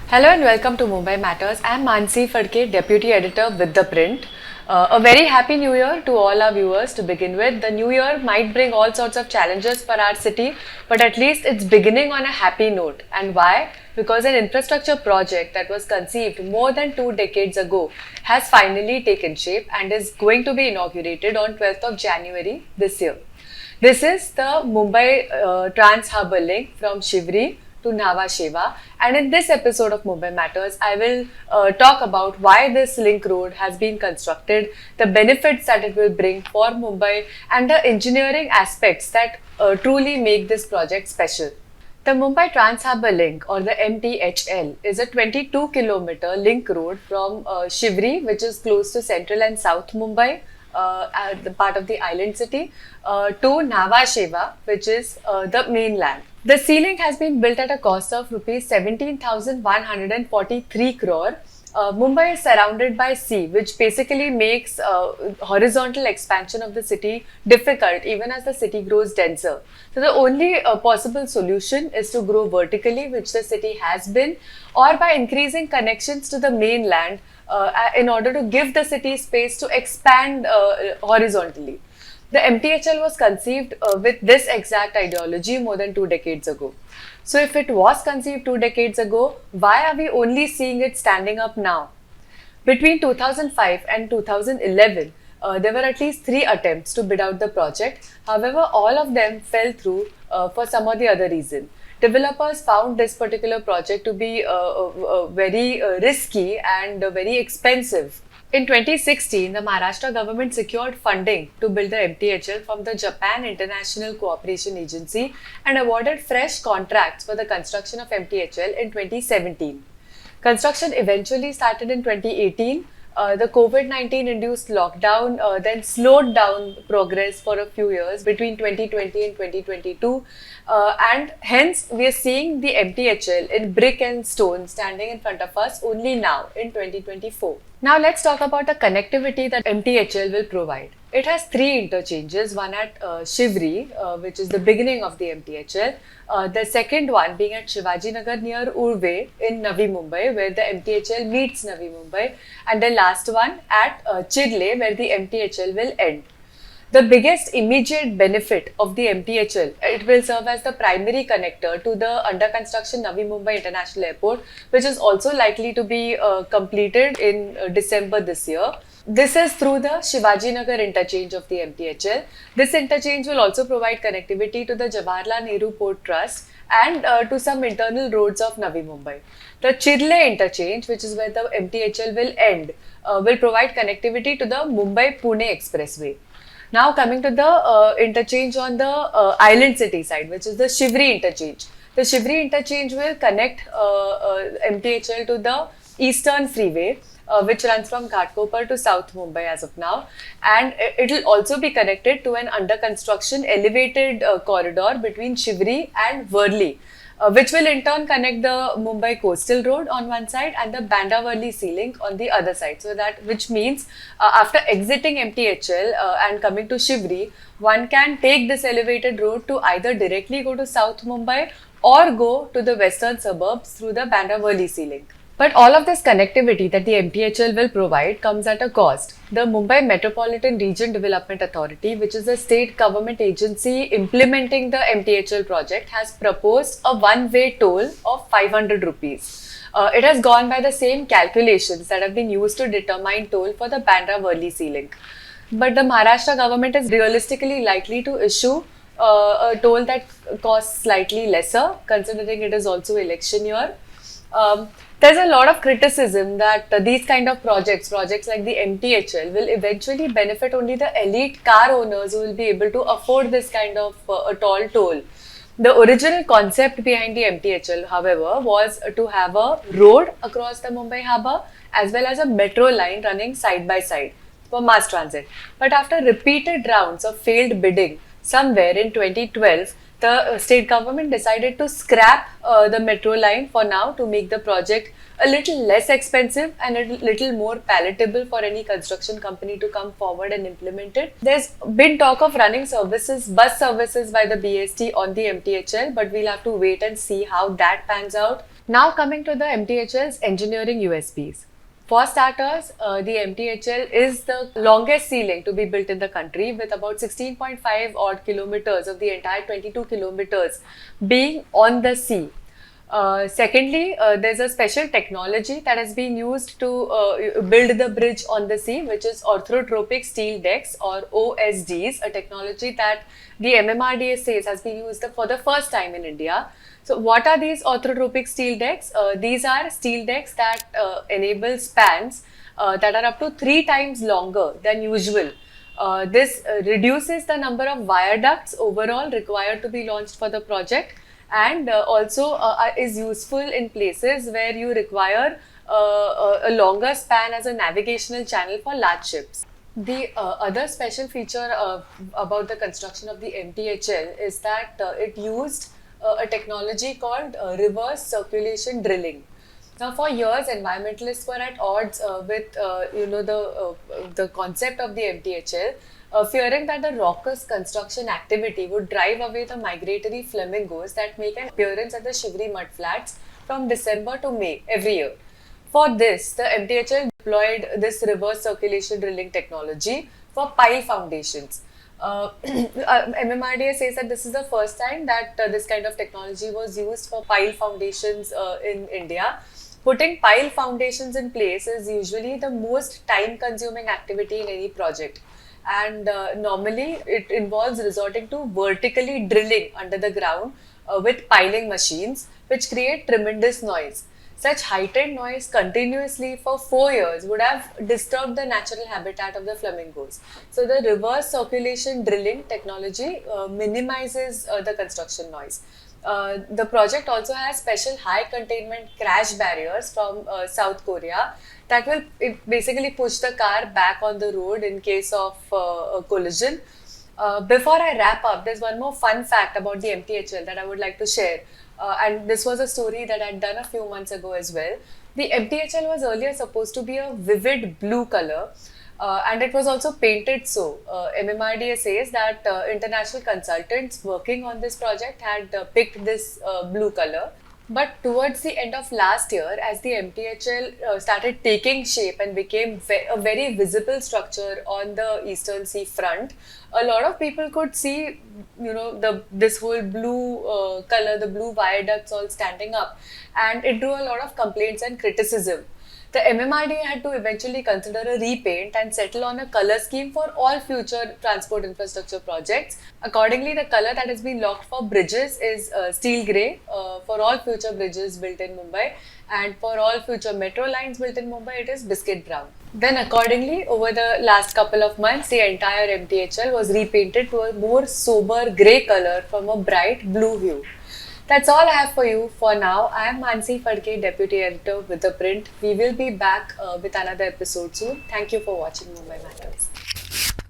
Hello and welcome to Mumbai Matters. I am Manasi Phadke, Deputy Editor with ThePrint. A very happy new year to all our viewers to begin with. The new year might bring all sorts of challenges for our city, but at least it's beginning on a happy note. And why? Because an infrastructure project that was conceived more than 2 decades ago has finally taken shape and is going to be inaugurated on 12th of January this year. This is the Mumbai Trans Harbour Link from Shivri to Nhava Sheva, and in this episode of Mumbai Matters, I will talk about why this link road has been constructed, the benefits that it will bring for Mumbai, and the engineering aspects that truly make this project special. The Mumbai Trans Harbour Link, or the MTHL, is a 22-kilometer link road from Shivri, which is close to central and south Mumbai, the part of the island city, to Nhava Sheva, which is the mainland. The sea link has been built at a cost of rupees 17,143 crore. Mumbai is surrounded by sea, which basically makes horizontal expansion of the city difficult even as the city grows denser. So the only possible solution is to grow vertically, which the city has been, or by increasing connections to the mainland in order to give the city space to expand horizontally. The MTHL was conceived with this exact ideology more than 2 decades ago. So if it was conceived 2 decades ago, why are we only seeing it standing up now? Between 2005 and 2011, there were at least 3 attempts to bid out the project. However, all of them fell through for some or the other reason. Developers found this particular project to be very risky and very expensive. In 2016, the Maharashtra government secured funding to build the MTHL from the Japan International Cooperation Agency and awarded fresh contracts for the construction of MTHL in 2017. Construction eventually started in 2018. The COVID-19 induced lockdown then slowed down progress for a few years between 2020 and 2022, and hence we are seeing the MTHL in brick and stone standing in front of us only now in 2024. Now let's talk about the connectivity that MTHL will provide. It has 3 interchanges, one at Shivri, which is the beginning of the MTHL, the second one being at Shivaji Nagar near Urve in Navi Mumbai, where the MTHL meets Navi Mumbai, and the last one at Chidle, where the MTHL will end. The biggest immediate benefit of the MTHL, it will serve as the primary connector to the under construction Navi Mumbai International Airport, which is also likely to be completed in December this year. This is through the Shivaji Nagar interchange of the MTHL. This interchange will also provide connectivity to the Jawaharlal Nehru Port Trust and to some internal roads of Navi Mumbai. The Chidle interchange, which is where the MTHL will end, will provide connectivity to the Mumbai-Pune Expressway. Now coming to the interchange on the island city side, which is the Shivri interchange. The Shivri interchange will connect MTHL to the Eastern Freeway, which runs from Ghatkopar to South Mumbai as of now, and it will also be connected to an under construction elevated corridor between Shivri and Worli, which will in turn connect the Mumbai Coastal Road on one side and the Bandra-Worli Sea Link on the other side. So that, which means after exiting MTHL and coming to Shivri, one can take this elevated road to either directly go to South Mumbai or go to the western suburbs through the Bandra-Worli Sea Link. But all of this connectivity that the MTHL will provide comes at a cost. The Mumbai Metropolitan Region Development Authority, which is a state government agency implementing the MTHL project, has proposed a one-way toll of 500 rupees. It has gone by the same calculations that have been used to determine toll for the Bandra-Worli Sea Link. But the Maharashtra government is realistically likely to issue a toll that costs slightly lesser, considering it is also election year. There's a lot of criticism that these kind of projects like the MTHL, will eventually benefit only the elite car owners who will be able to afford this kind of a tall toll. The original concept behind the MTHL, however, was to have a road across the Mumbai harbour as well as a metro line running side by side for mass transit. But after repeated rounds of failed bidding, somewhere in 2012, the state government decided to scrap the metro line for now to make the project a little less expensive and a little more palatable for any construction company to come forward and implement it. There's been talk of running services, bus services by the BST on the MTHL, but we'll have to wait and see how that pans out. Now coming to the MTHL's engineering USPs. For starters, the MTHL is the longest sea link to be built in the country, with about 16.5 odd kilometers of the entire 22 kilometers being on the sea. Secondly, there's a special technology that has been used to build the bridge on the sea, which is orthotropic steel decks, or OSDs, a technology that the MMRDA says has been used for the first time in India. So, what are these orthotropic steel decks? These are steel decks that enable spans that are up to 3 times longer than usual. This reduces the number of viaducts overall required to be launched for the project, and also is useful in places where you require a longer span as a navigational channel for large ships. The other special feature about the construction of the MTHL is that it used a technology called reverse circulation drilling. Now, for years, environmentalists were at odds with the concept of the MTHL, fearing that the raucous construction activity would drive away the migratory flamingos that make an appearance at the Shivri mudflats from December to May every year. For this, the MTHL deployed this reverse circulation drilling technology for pile foundations. MMRDA says that this is the first time that this kind of technology was used for pile foundations in India. Putting pile foundations in place is usually the most time-consuming activity in any project, and normally it involves resorting to vertically drilling under the ground with piling machines, which create tremendous noise. Such heightened noise continuously for 4 years would have disturbed the natural habitat of the flamingos. So the reverse circulation drilling technology minimizes the construction noise. The project also has special high containment crash barriers from South Korea that will basically push the car back on the road in case of a collision. Before I wrap up, there's one more fun fact about the MTHL that I would like to share. And this was a story that I'd done a few months ago as well. The MTHL was earlier supposed to be a vivid blue color, and it was also painted so. MMRDA says that international consultants working on this project had picked this blue color. But towards the end of last year, as the MTHL started taking shape and became a very visible structure on the Eastern Sea front, a lot of people could see, this whole blue color, the blue viaducts all standing up, and it drew a lot of complaints and criticism. The MMRDA had to eventually consider a repaint and settle on a color scheme for all future transport infrastructure projects. Accordingly, the color that has been locked for bridges is steel grey for all future bridges built in Mumbai, and for all future metro lines built in Mumbai, it is biscuit brown. Then accordingly, over the last couple of months, the entire MTHL was repainted to a more sober grey color from a bright blue hue. That's all I have for you for now. I am Manasi Phadke, Deputy Editor with ThePrint. We will be back with another episode soon. Thank you for watching Mumbai Matters.